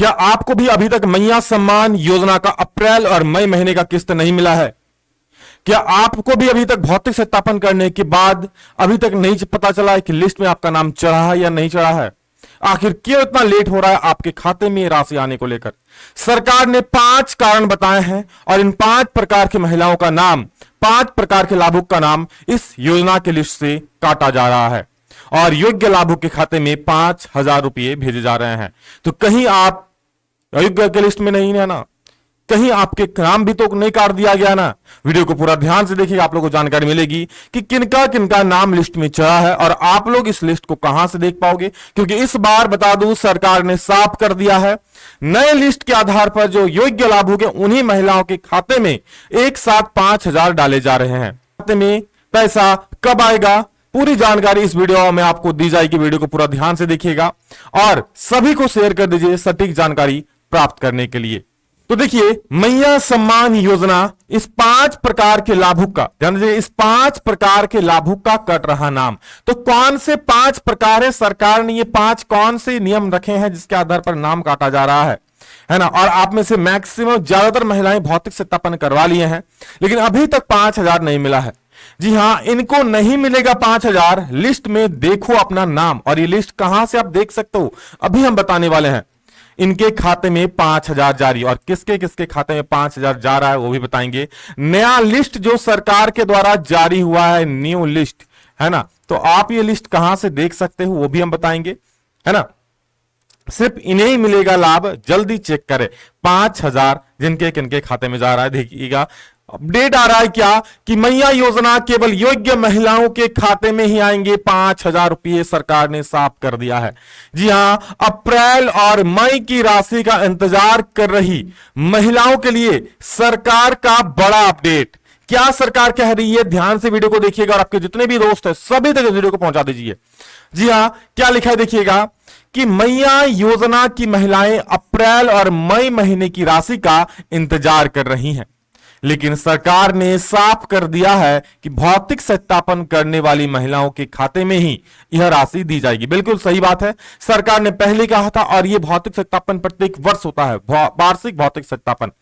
क्या आपको भी अभी तक मैया सम्मान योजना का अप्रैल और मई महीने का किस्त नहीं मिला है? क्या आपको भी अभी तक भौतिक सत्यापन करने के बाद अभी तक नहीं पता चला है कि लिस्ट में आपका नाम चढ़ा है या नहीं चढ़ा है? आखिर क्यों इतना लेट हो रहा है आपके खाते में राशि आने को लेकर? सरकार ने 5 कारण बताए हैं और इन 5 प्रकार की महिलाओं का नाम, 5 प्रकार के लाभुक का नाम इस योजना की लिस्ट से काटा जा रहा है और योग्य लाभुक के खाते में 5,000 रुपए भेजे जा रहे हैं। तो कहीं आप अयोग्य के लिस्ट में नहीं है ना? कहीं आपके नाम भी तो नहीं काट दिया गया ना? वीडियो को पूरा ध्यान से देखिएगा, आप लोगों को जानकारी मिलेगी कि किनका किनका नाम लिस्ट में चढ़ा है और आप लोग इस लिस्ट को कहां से देख पाओगे, क्योंकि इस बार बता दूं सरकार ने साफ कर दिया है, नए लिस्ट के आधार पर जो योग्य लाभुक है उन्हीं महिलाओं के खाते में एक साथ 5,000 डाले जा रहे हैं। खाते में पैसा कब आएगा, पूरी जानकारी इस वीडियो में आपको दी जाएगी। वीडियो को पूरा ध्यान से देखिएगा और सभी को शेयर कर दीजिए सटीक जानकारी प्राप्त करने के लिए। तो देखिए, मैया सम्मान योजना इस 5 प्रकार के लाभुक का, ध्यान दीजिए, इस 5 प्रकार के लाभुक का कट रहा नाम। तो कौन से 5 प्रकार है? सरकार ने ये 5 कौन से नियम रखे हैं जिसके आधार पर नाम काटा जा रहा है ना? और आप में से मैक्सिमम ज्यादातर महिलाएं भौतिक सत्यापन करवा लिए हैं, लेकिन अभी तक 5,000 नहीं मिला है। जी हां, इनको नहीं मिलेगा 5,000। लिस्ट में देखो अपना नाम, और ये लिस्ट कहां से आप देख सकते हो अभी हम बताने वाले हैं। इनके खाते में 5,000 जारी, और किसके किसके खाते में 5,000 जा रहा है वो भी बताएंगे। नया लिस्ट जो सरकार के द्वारा जारी हुआ है, न्यू लिस्ट, है ना? तो आप ये लिस्ट कहां से देख सकते हो वो भी हम बताएंगे, है ना? सिर्फ इन्हें ही मिलेगा लाभ, जल्दी चेक करें 5,000 जिनके किनके खाते में जा रहा है। देखिएगा अपडेट आ रहा है क्या कि मैया योजना केवल योग्य महिलाओं के खाते में ही आएंगे 5,000 रुपये, सरकार ने साफ कर दिया है। जी हां, अप्रैल और मई की राशि का इंतजार कर रही महिलाओं के लिए सरकार का बड़ा अपडेट। क्या सरकार कह रही है, ध्यान से वीडियो को देखिएगा और आपके जितने भी दोस्त हैं सभी तक वीडियो को पहुंचा दीजिए। जी हां, क्या लिखा है देखिएगा कि मैया योजना की महिलाएं अप्रैल और मई महीने की राशि का इंतजार कर रही हैं, लेकिन सरकार ने साफ कर दिया है कि भौतिक सत्यापन करने वाली महिलाओं के खाते में ही यह राशि दी जाएगी। बिल्कुल सही बात है, सरकार ने पहले कहा था, और यह भौतिक सत्यापन प्रत्येक वर्ष होता है, वार्षिक भौतिक सत्यापन।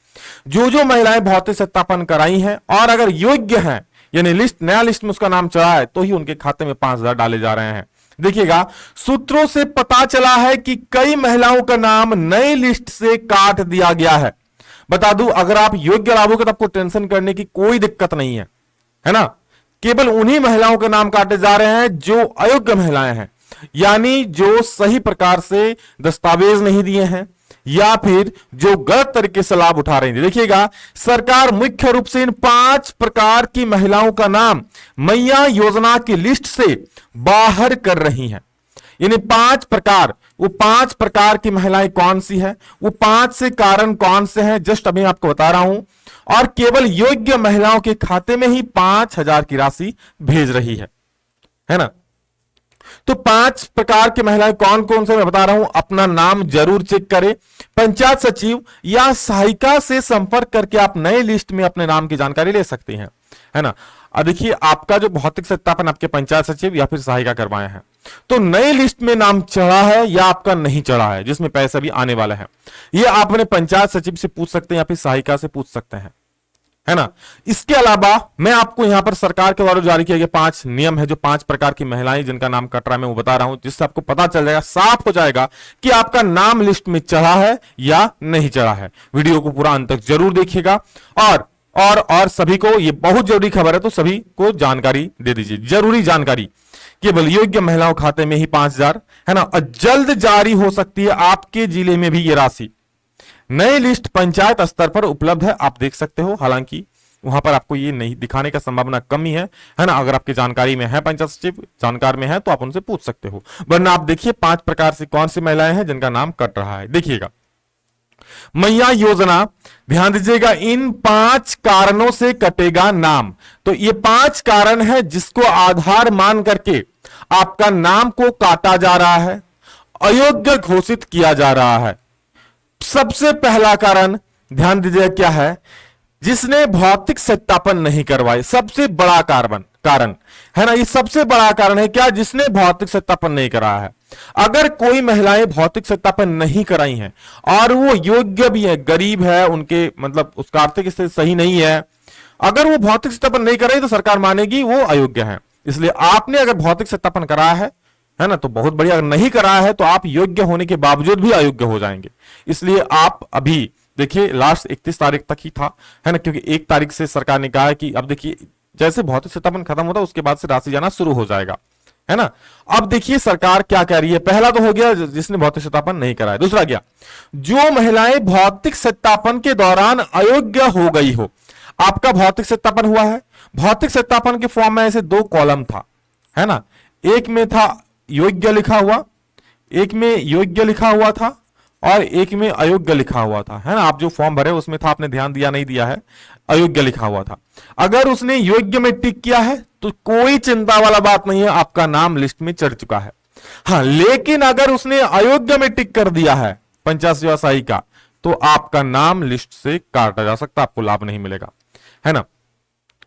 जो महिलाएं भौतिक सत्यापन कराई हैं और अगर योग्य हैं, यानी लिस्ट, नया लिस्ट में उसका नाम चढ़ा है, तो ही उनके खाते में 5,000 डाले जा रहे हैं। देखिएगा, सूत्रों से पता चला है कि कई महिलाओं का नाम नई लिस्ट से काट दिया गया है। बता दूं, अगर आप योग्य लाभुक तो आपको टेंशन करने की कोई दिक्कत नहीं है ना? केवल उन्हीं महिलाओं के नाम काटे जा रहे हैं जो अयोग्य महिलाएं हैं, यानी जो सही प्रकार से दस्तावेज नहीं दिए हैं या फिर जो गलत तरीके से लाभ उठा रही है। देखिएगा, सरकार मुख्य रूप से इन 5 प्रकार की महिलाओं का नाम मैया योजना की लिस्ट से बाहर कर रही है। यानी 5 प्रकार, वो 5 प्रकार की महिलाएं कौन सी है, वो 5 से कारण कौन से हैं, जस्ट अभी आपको बता रहा हूं, और केवल योग्य महिलाओं के खाते में ही 5,000 की राशि भेज रही है ना? तो 5 प्रकार की महिलाएं कौन कौन से मैं बता रहा हूं, अपना नाम जरूर चेक करें। पंचायत सचिव या सहायिका से संपर्क करके आप नए लिस्ट में अपने नाम की जानकारी ले सकते हैं, है ना? देखिए, आपका जो भौतिक सत्यापन आपके पंचायत सचिव या फिर सहायिका करवाए हैं, तो नई लिस्ट में नाम चढ़ा है या आपका नहीं चढ़ा है, जिसमें पैसा भी आने वाला है, ये आप अपने पंचायत सचिव से पूछ सकते हैं या फिर सहायिका से पूछ सकते हैं, है ना? इसके अलावा मैं आपको यहां पर सरकार के द्वारा जारी किए गए 5 नियम है, जो 5 प्रकार की महिलाएं जिनका नाम कट रहा है, मैं वो बता रहा हूं, जिससे आपको पता चल जाएगा, साफ हो जाएगा कि आपका नाम लिस्ट में चढ़ा है या नहीं चढ़ा है। वीडियो को पूरा अंत तक जरूर देखिएगा और सभी को, ये बहुत जरूरी खबर है तो सभी को जानकारी दे दीजिए, जरूरी जानकारी। केवल योग्य महिलाओं खाते में ही 5,000, है ना? और जल्द जारी हो सकती है आपके जिले में भी ये राशि। नई लिस्ट पंचायत स्तर पर उपलब्ध है, आप देख सकते हो, हालांकि वहां पर आपको ये नहीं दिखाने का संभावना कम ही है ना? अगर आपकी जानकारी में है, पंचायत सचिव जानकार में है, तो आप उनसे पूछ सकते हो, वरना आप देखिए 5 प्रकार से कौन सी महिलाएं हैं जिनका नाम कट रहा है। देखिएगा, मैया योजना, ध्यान दीजिएगा, इन 5 कारणों से कटेगा नाम। तो ये 5 कारण है जिसको आधार मान करके आपका नाम को काटा जा रहा है, अयोग्य घोषित किया जा रहा है। सबसे पहला कारण ध्यान दीजिएगा क्या है, जिसने भौतिक सत्यापन नहीं करवाए, सबसे बड़ा कारण कारण है ना, ये सबसे बड़ा कारण है क्या, जिसने भौतिक सत्यापन नहीं कराया है। अगर कोई महिलाएं भौतिक सत्यापन नहीं कराई हैं और वो योग्य भी है, गरीब है, उनके मतलब उसका आर्थिक स्थिति सही नहीं है, अगर वो भौतिक सत्यापन नहीं कराई तो सरकार मानेगी वो अयोग्य है। इसलिए आपने अगर भौतिक सत्यापन कराया है ना, तो बहुत बढ़िया। अगर नहीं कराया है तो आप योग्य होने के बावजूद भी अयोग्य हो जाएंगे। इसलिए आप अभी देखिए लास्ट 31 तारीख तक ही था, है ना, क्योंकि 1 तारीख से सरकार ने कहा है कि अब देखिए जैसे भौतिक सत्यापन खत्म होता है उसके बाद से राशि जाना शुरू हो जाएगा, है ना। अब देखिए सरकार क्या कह रही है। पहला तो हो गया जिसने भौतिक सत्यापन नहीं कराया। दूसरा क्या, जो महिलाएं भौतिक सत्यापन के दौरान अयोग्य हो गई हो, आपका भौतिक सत्यापन हुआ है, भौतिक सत्यापन के फॉर्म में ऐसे 2 कॉलम था, है ना, एक में था योग्य लिखा हुआ, एक में योग्य लिखा हुआ था और एक में अयोग्य लिखा हुआ था, है ना। आप जो फॉर्म भरे उसमें था, आपने ध्यान दिया नहीं दिया है, अयोग्य लिखा हुआ था। अगर उसने योग्य में टिक किया है तो कोई चिंता वाला बात नहीं है, आपका नाम लिस्ट में चढ़ चुका है। हाँ, लेकिन अगर उसने अयोग्य में टिक कर दिया है 85 व्यवसायी का, तो आपका नाम लिस्ट से काटा जा सकता है, आपको लाभ नहीं मिलेगा, है ना।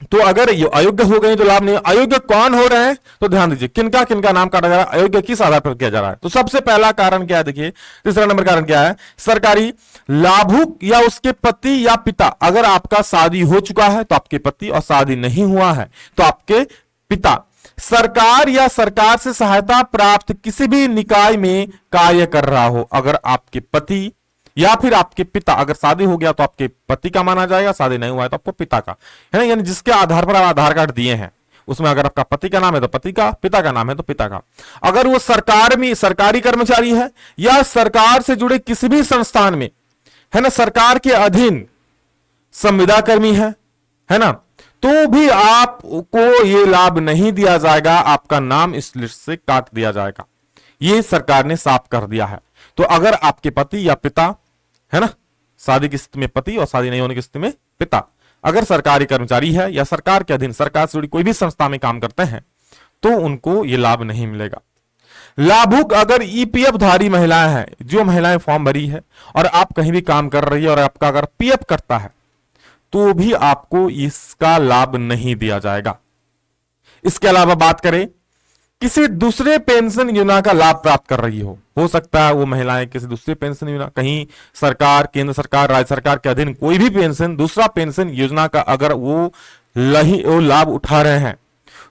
तो अगर अयोग्य हो गए तो लाभ नहीं। अयोग्य कौन हो रहे हैं तो ध्यान दीजिए, किनका किनका नाम काटा जा रहा है, अयोग्य किस आधार पर किया जा रहा है। तो सबसे पहला कारण क्या है, देखिए तीसरा नंबर कारण क्या है, सरकारी लाभुक या उसके पति या पिता। अगर आपका शादी हो चुका है तो आपके पति, और शादी नहीं हुआ है तो आपके पिता। सरकार या सरकार से सहायता प्राप्त किसी भी निकाय में कार्य कर रहा हो, अगर आपके पति या फिर आपके पिता, अगर शादी हो गया तो आपके पति का माना जाएगा, शादी नहीं हुआ है तो आपको पिता का, है ना। यानी जिसके आधार पर आप आधार कार्ड दिए हैं उसमें अगर आपका पति का नाम है तो पति का, पिता का नाम है तो पिता का। अगर वो सरकार में सरकारी कर्मचारी है या सरकार से जुड़े किसी भी संस्थान में, है ना, सरकार के अधीन संविदा कर्मी है ना, तो भी आपको ये लाभ नहीं दिया जाएगा, आपका नाम इस लिस्ट से काट दिया जाएगा। ये सरकार ने साफ कर दिया है। तो अगर आपके पति या पिता, है ना, शादी की स्थिति में पति और शादी नहीं होने की स्थिति में पिता, अगर सरकारी कर्मचारी है या सरकार के अधीन सरकार से जुड़ी कोई भी संस्था में काम करते हैं तो उनको यह लाभ नहीं मिलेगा। लाभुक अगर ईपीएफ धारी महिलाएं हैं, जो महिलाएं फॉर्म भरी है और आप कहीं भी काम कर रही है और आपका अगर पीएफ करता है तो भी आपको इसका लाभ नहीं दिया जाएगा। इसके अलावा बात करें किसी दूसरे पेंशन योजना का लाभ प्राप्त कर रही हो सकता है वो महिलाएं किसी दूसरे पेंशन योजना, कहीं सरकार, केंद्र सरकार, राज्य सरकार के अधीन कोई भी पेंशन, दूसरा पेंशन योजना का अगर वो लाभ उठा रहे हैं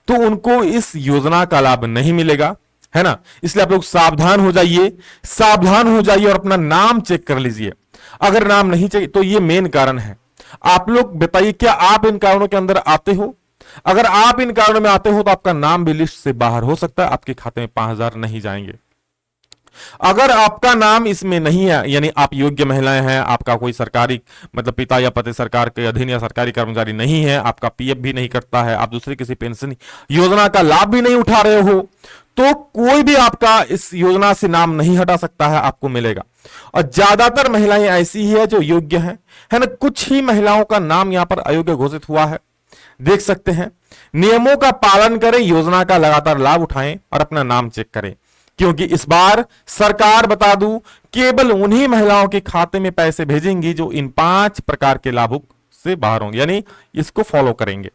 तो उनको इस योजना का लाभ नहीं मिलेगा, है ना। इसलिए आप लोग सावधान हो जाइए और अपना नाम चेक कर लीजिए। अगर नाम नहीं चाहिए तो ये मेन कारण है। आप लोग बताइए, क्या आप इन कारणों के अंदर आते हो? अगर आप इन कारणों में आते हो तो आपका नाम भी लिस्ट से बाहर हो सकता है, आपके खाते में 5,000 नहीं जाएंगे। अगर आपका नाम इसमें नहीं है, यानी आप योग्य महिलाएं हैं, आपका कोई सरकारी मतलब पिता या पति सरकार के अधीन या सरकारी कर्मचारी नहीं है, आपका पीएफ भी नहीं करता है, आप दूसरी किसी पेंशन योजना का लाभ भी नहीं उठा रहे हो, तो कोई भी आपका इस योजना से नाम नहीं हटा सकता है, आपको मिलेगा। और ज्यादातर महिलाएं ऐसी ही है जो योग्य है ना। कुछ ही महिलाओं का नाम यहां पर अयोग्य घोषित हुआ है, देख सकते हैं। नियमों का पालन करें, योजना का लगातार लाभ उठाएं और अपना नाम चेक करें, क्योंकि इस बार सरकार, बता दूं, केवल उन्हीं महिलाओं के खाते में पैसे भेजेंगी जो इन 5 प्रकार के लाभुक से बाहर होंगे, यानी इसको फॉलो करेंगे।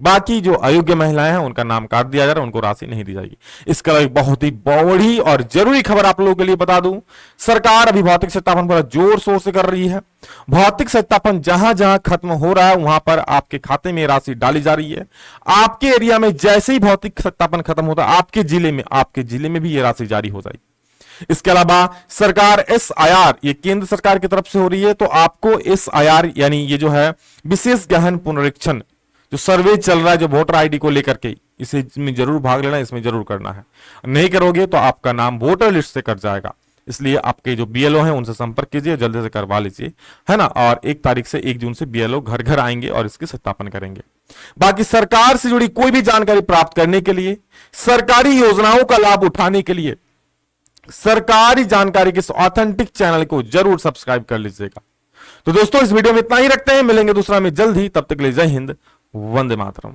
बाकी जो अयोग्य महिलाएं हैं उनका नाम काट दिया जा रहा है, उनको राशि नहीं दी जाएगी। इसका एक बहुत ही बड़ी और जरूरी खबर आप लोगों के लिए बता दूं, सरकार अभी भौतिक सत्यापन पर जोर शोर से कर रही है। भौतिक सत्यापन जहां जहां खत्म हो रहा है वहां पर आपके खाते में राशि डाली जा रही है। आपके एरिया में जैसे ही भौतिक सत्यापन खत्म होता है आपके जिले में भी ये राशि जारी हो जाएगी। इसके अलावा सरकार SIR, ये केंद्र सरकार की तरफ से हो रही है, तो आपको SIR यानी ये जो है विशेष गहन पुनरीक्षण जो सर्वे चल रहा है, जो वोटर आईडी को लेकर के, इसमें जरूर भाग लेना, इसमें जरूर करना है। नहीं करोगे तो आपका नाम वोटर लिस्ट से कट जाएगा। इसलिए आपके जो BLO हैं उनसे संपर्क कीजिए, जल्दी से करवा लीजिए, है ना। और 1 तारीख से 1 जून से BLO घर घर आएंगे और इसके सत्यापन करेंगे। बाकी सरकार से जुड़ी कोई भी जानकारी प्राप्त करने के लिए, सरकारी योजनाओं का लाभ उठाने के लिए सरकारी जानकारी के इस ऑथेंटिक चैनल को जरूर सब्सक्राइब कर लीजिएगा। तो दोस्तों इस वीडियो में इतना ही रखते हैं, मिलेंगे दूसरा में जल्द ही, तब तक के लिए जय हिंद, वंदे मातरम।